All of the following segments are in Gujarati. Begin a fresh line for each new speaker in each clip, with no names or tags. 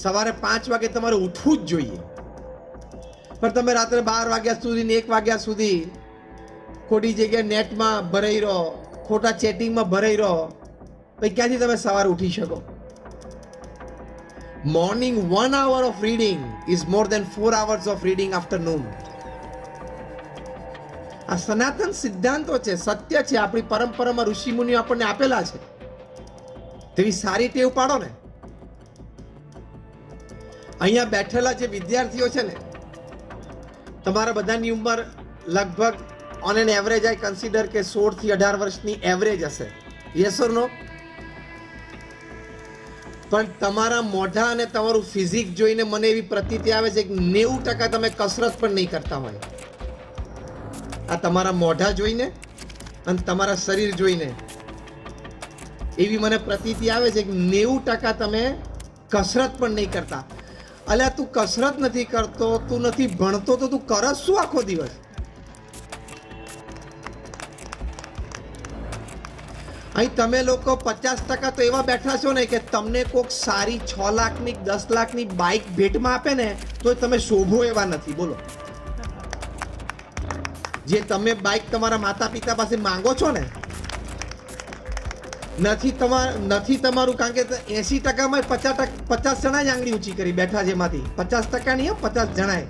સવારે 5 વાગે તમારે ઉઠવું જ જોઈએ, પણ તમે રાત્રે 12 વાગ્યા સુધી ને 1 વાગ્યા સુધી ખોટી જગ્યાએ નેટમાં ભરાઈ રહો, ખોટા ચેટિંગમાં ભરાઈ રહો, પછી ક્યાંથી તમે સવારે ઉઠી શકો? Morning 1 hour of reading is more than 4 hours of reading afternoon. આ સનાતન સિદ્ધાંતો છે, સત્ય છે, આપણી પરંપરામાં ઋષિ મુનિઓ આપણને આપેલા છે. તેવી સારી ટેવ પાડો ને. અહીંયા બેઠેલા જે વિદ્યાર્થીઓ છે ને, તમારા બધાની ઉંમર લગભગ on an average I consider કે 16 થી 18 વર્ષની એવરેજ હશે. યસ ઓર નો? પણ તમારા મોઢા અને તમારું ફિઝિક જોઈને મને એવી પ્રતીતિ આવે છે કે 90% તમે કસરત પણ નહીં કરતા હોય. આ તમારા મોઢા જોઈને અને તમારા શરીર જોઈને એવી મને પ્રતીતિ આવે છે કે 90% તમે કસરત પણ નહીં કરતા. અલ્યા તું કસરત નથી કરતો, તું નથી ભણતો, તો તું કરસ શું આખો દિવસ? અહીં તમે લોકો 50% તો એવા બેઠા છો ને કે તમને કોઈક સારી 6 લાખની 10 લાખની બાઇક ભેટમાં આપે ને તો તમે શોભો એવા નથી. બોલો, જે તમે બાઇક તમારા માતા પિતા પાસે માંગો છો ને, નથી તમારું, કારણ કે 80%માં 50 જણા જ આંગળી ઊંચી કરી બેઠા છે. એમાંથી 50% નહીં, 50 જણાએ.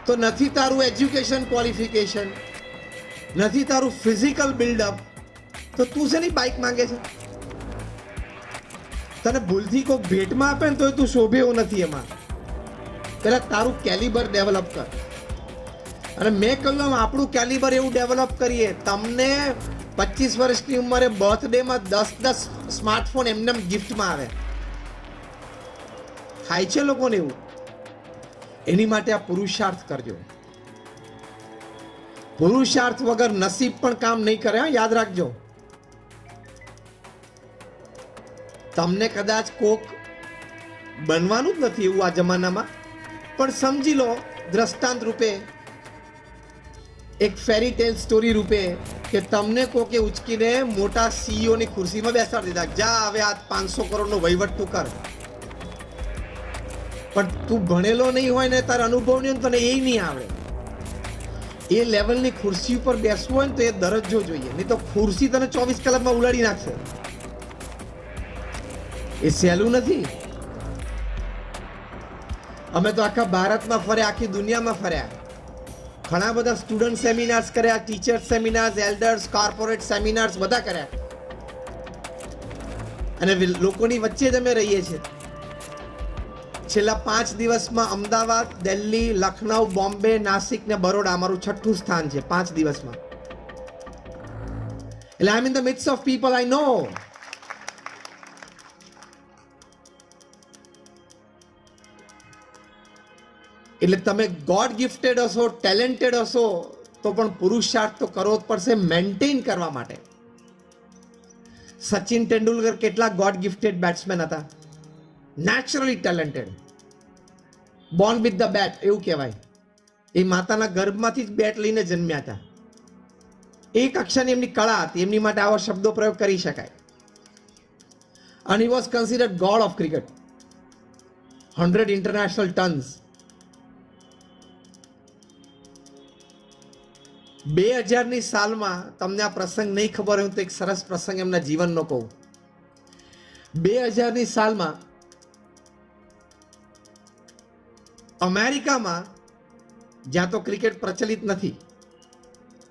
તો નથી તારું એજ્યુકેશન ક્વોલિફિકેશન, નથી તારું ફિઝિકલ બિલ્ડઅપ, તો તું શેની બાઇક માંગે છે? તને ભૂલથી કોઈ ભેટમાં આપે ને તો તું શોભે એવું નથી. એમાં પેલા તારું કેલિબર ડેવલપ કર. અને મેં કહ્યું આપણું કેલિબર એવું ડેવલપ કરીએ, તમને 25 વર્ષની ઉંમરે બર્થડેમાં 10 સ્માર્ટફોન એમને ગિફ્ટમાં આવે. થાય છે લોકોને એવું. એની માટે આ પુરુષાર્થ કરજો. પુરુષાર્થ વગર નસીબ પણ કામ નહીં કરે. યાદ રાખજો. તમને કદાચ કોક બનવાનું જ નથી એવું આ જમાનામાં, પણ સમજી લો દ્રષ્ટાંત રૂપે, એક ફેરી ટેલ સ્ટોરી રૂપે, કે તમને કોકે ઉચકીને મોટા સીઈઓ ની ખુરશીમાં બેસાડી દીધા. જા હવે આ 500 કરોડનો વહીવટ તું કર. પણ તું ભણેલો નહીં હોય ને, તારા અનુભવ નહીં, તને એ નહીં આવડે. એ લેવલની ખુરશી ઉપર બેસવું હોય ને તો એ દરજ્જો જોઈએ, નહીં તો ખુરશી તને 24 કલાકમાં ઉલાડી નાખશે. એ સહેલું નથી. અમે તો આખા ભારતમાં ફર્યા, આખી દુનિયામાં ફર્યા, ઘણા બધા સ્ટુડન્ટ સેમિનાર્સ કર્યા, teacher seminars, elders, corporate seminars બધા કર્યા. અને લોકોની વચ્ચે જ અમે રહીએ છીએ. છેલ્લા 5 દિવસમાં અમદાવાદ, દિલ્હી, લખનઉ, બોમ્બે, નાસિક ને બરોડા અમારું 6થું સ્થાન છે 5 દિવસમાં. એટલે I am in the mids of people I know. એટલે તમે ગોડ ગિફ્ટેડ હશો, ટેલેન્ટેડ હશો, તો પણ પુરુષાર્થ તો કરવો જ પડશે મેન્ટેન કરવા માટે. સચિન તેંડુલકર કેટલા ગોડ ગિફ્ટેડ બેટ્સમેન હતા, naturally talented, born with the bat એવું કહેવાય. એ માતાના ગર્ભમાંથી જ બેટ લઈને જન્મ્યા હતા. એ કક્ષાની એમની કળા હતી, એમની માટે આવા શબ્દો પ્રયોગ કરી શકાય. અને he was considered God of cricket. 100 international tons. 2000ની સાલમાં, તમને આ પ્રસંગ નહીં ખબર હોય તો એક સરસ પ્રસંગ એમના જીવનનો કહું. 2000ની સાલમાં અમેરિકામાં, જ્યાં તો ક્રિકેટ પ્રચલિત નથી,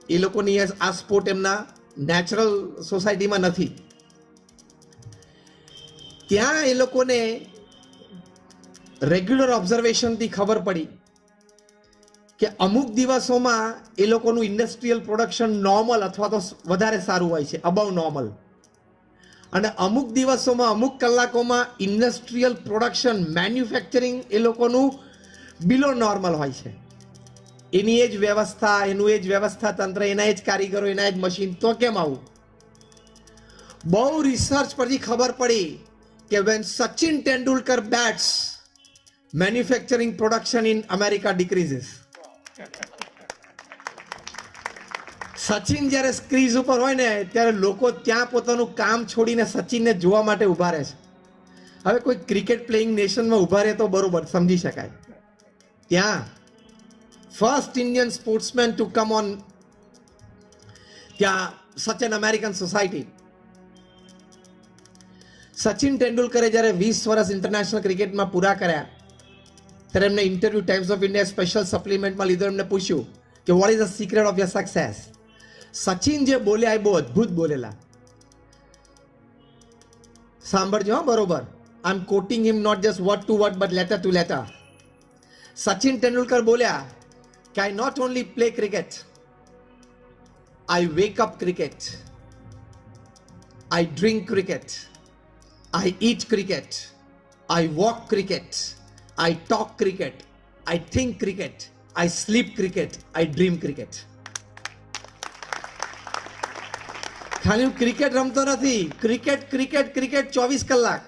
એ લોકોની આ સ્પોર્ટ એમના નેચરલ સોસાયટીમાં નથી, ત્યાં એ લોકોને રેગ્યુલર ઓબ્ઝર્વેશનથી ખબર પડી કે અમુક દિવસોમાં એ લોકોનું ઇન્ડસ્ટ્રીયલ પ્રોડક્શન નોર્મલ અથવા તો વધારે સારું હોય છે, અબવ નોર્મલ. અને અમુક દિવસોમાં, અમુક કલાકોમાં ઇન્ડસ્ટ્રીયલ પ્રોડક્શન, મેન્યુફેક્ચરિંગ એ લોકોનું બિલો નોર્મલ હોય છે. એની એ જ વ્યવસ્થા, એનું એ જ વ્યવસ્થા તંત્ર, એના એ જ કારીગરો, એના એ જ મશીન. તો કેમ આવું? બહુ રિસર્ચ પછી ખબર પડી કે when Sachin Tendulkar bats, manufacturing production in America decreases. Sachin જ્યારે ક્રીઝ ઉપર હોય ને ત્યારે લોકો ત્યાં પોતાનું કામ છોડીને સચિનને જોવા માટે ઉભા રહે છે. હવે કોઈ ક્રિકેટ પ્લેઇંગ નેશનમાં ઉભા રહે તો બરોબર સમજી શકાય. ત્યાં first Indian sportsman to come on, ત્યાં such an American society. Sachin તેંડુલકરે જ્યારે 20 વર્ષ ઇન્ટરનેશનલ ક્રિકેટમાં પૂરા કર્યા ત્યારે એમને interview Times of India special સપ્લિમેન્ટમાં લીધો. એમને પૂછ્યું કે what is the secret of your success. સચિન જે બોલ્યા એ બહુ અદ્ભુત બોલેલા. સાંભળજો હા બરોબર. I am quoting him not just word to word but letter to letter. Sachin Tendulkar બોલ્યા કે આઈ not only play cricket, I wake up cricket, I drink cricket, I eat cricket, I walk cricket, I talk cricket, I think cricket, I sleep cricket, I dream cricket. ખાલી હું ક્રિકેટ રમતો નથી, ક્રિકેટ ક્રિકેટ ક્રિકેટ 24 કલાક.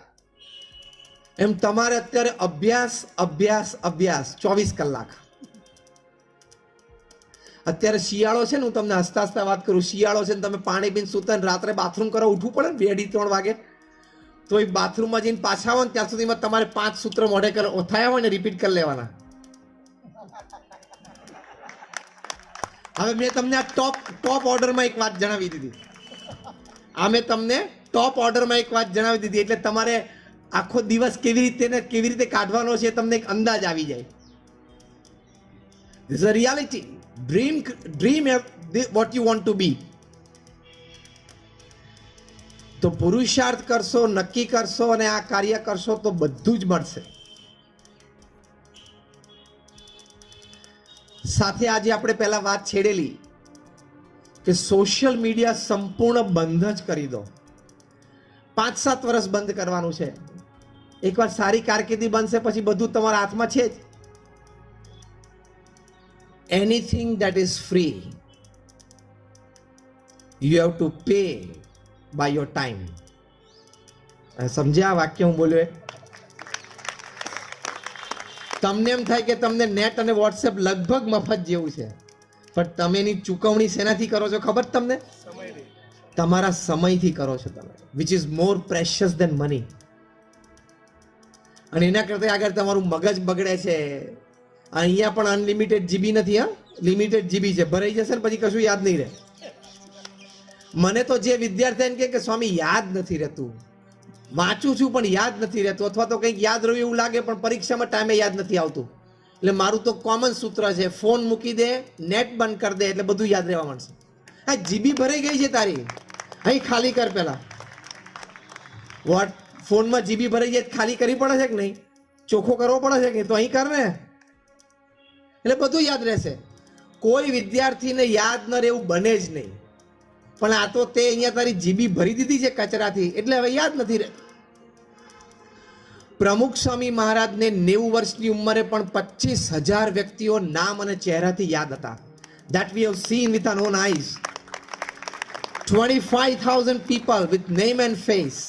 એમ તમારે અત્યારે અભ્યાસ અભ્યાસ અભ્યાસ 24 કલાક. અત્યારે શિયાળો છે ને, હું તમને હસતા હસતા વાત કરું, શિયાળો છે ને તમે પાણી પીને સુતા ને રાત્રે બાથરૂમ કરવા ઉઠવું પડે ને 2-3 વાગે, તો એ બાથરૂમમાં જઈને પાછા આવો ને ત્યાં સુધીમાં તમારે 5 સૂત્ર મોઢે થયા હોય ને રિપીટ કરી લેવાના. હવે મેં તમને આ ટોપ ઓર્ડરમાં એક વાત જણાવી દીધી. એટલે તમારે આખો દિવસ કેવી રીતે કાઢવાનો છે તમને એક અંદાજ આવી જાય. This is a reality. Dream what you want to be. તો પુરુષાર્થ કરશો, નક્કી કરશો અને આ કાર્ય કરશો તો બધું જ મળશે. સાથે આજે આપણે પહેલા વાત છેડેલી કે સોશિયલ મીડિયા સંપૂર્ણ બંધ જ કરી દો. 5-7 વર્ષ બંધ કરવાનું છે. એકવાર સારી કારકિર્દી બનશે પછી બધું તમારા હાથમાં છે જ. Anything that is free you have to pay by your time. સમજ્યા આ વાક્ય હું બોલ્યો એ? તમને એમ થાય કે તમને નેટ અને વોટ્સએપ લગભગ મફત જેવું છે, પણ તમે એની ચૂકવણી શેનાથી કરો છો ખબર તમને? તમારા સમયથી કરો છો તમે, which is more precious than money. અને એના કરતા આગળ તમારું મગજ બગડે છે. અહીંયા પણ અનલિમિટેડ જીબી નથી, હા લિમિટેડ જીબી છે. ભરાઈ જશે ને પછી કશું યાદ નહીં રહે. મને તો જે વિદ્યાર્થી એમ કે સ્વામી યાદ નથી રહેતું, વાંચું છું પણ યાદ નથી રહેતું, અથવા તો કંઈક યાદ રહ્યું એવું લાગે પણ પરીક્ષામાં ટાઈમે યાદ નથી આવતું. એટલે મારું તો કોમન સૂત્ર છે, ફોન મૂકી દે, નેટ બંધ કરી દે એટલે બધું યાદ રહેવા માંડશે. હા જીબી ભરાઈ ગઈ છે તારી, અહીં ખાલી કર પહેલા. ફોનમાં જીબી ભરાઈ જાય ખાલી કરવી પડે છે કે નહીં? ચોખ્ખો કરવો પડે છે કે તો અહીં કર ને, એટલે બધું યાદ રહેશે. કોઈ વિદ્યાર્થીને યાદ ન રહેવું બને જ નહીં. પણ આ તો તે અહીંયા તારી જીબી ભરી દીધી છે કચરાથી, એટલે હવે યાદ નથી રહેતું. પ્રમુખ સ્વામી મહારાજને 90 વર્ષની ઉંમરે પણ 25,000 વ્યક્તિઓ નામ અને ચહેરાથી યાદ હતા. That we have seen with our own eyes. 25,000 people with name and face.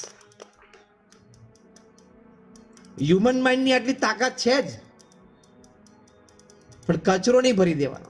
Human માઇન્ડની આટલી તાકાત છે જ, પણ કચરો નહીં ભરી દેવાનો.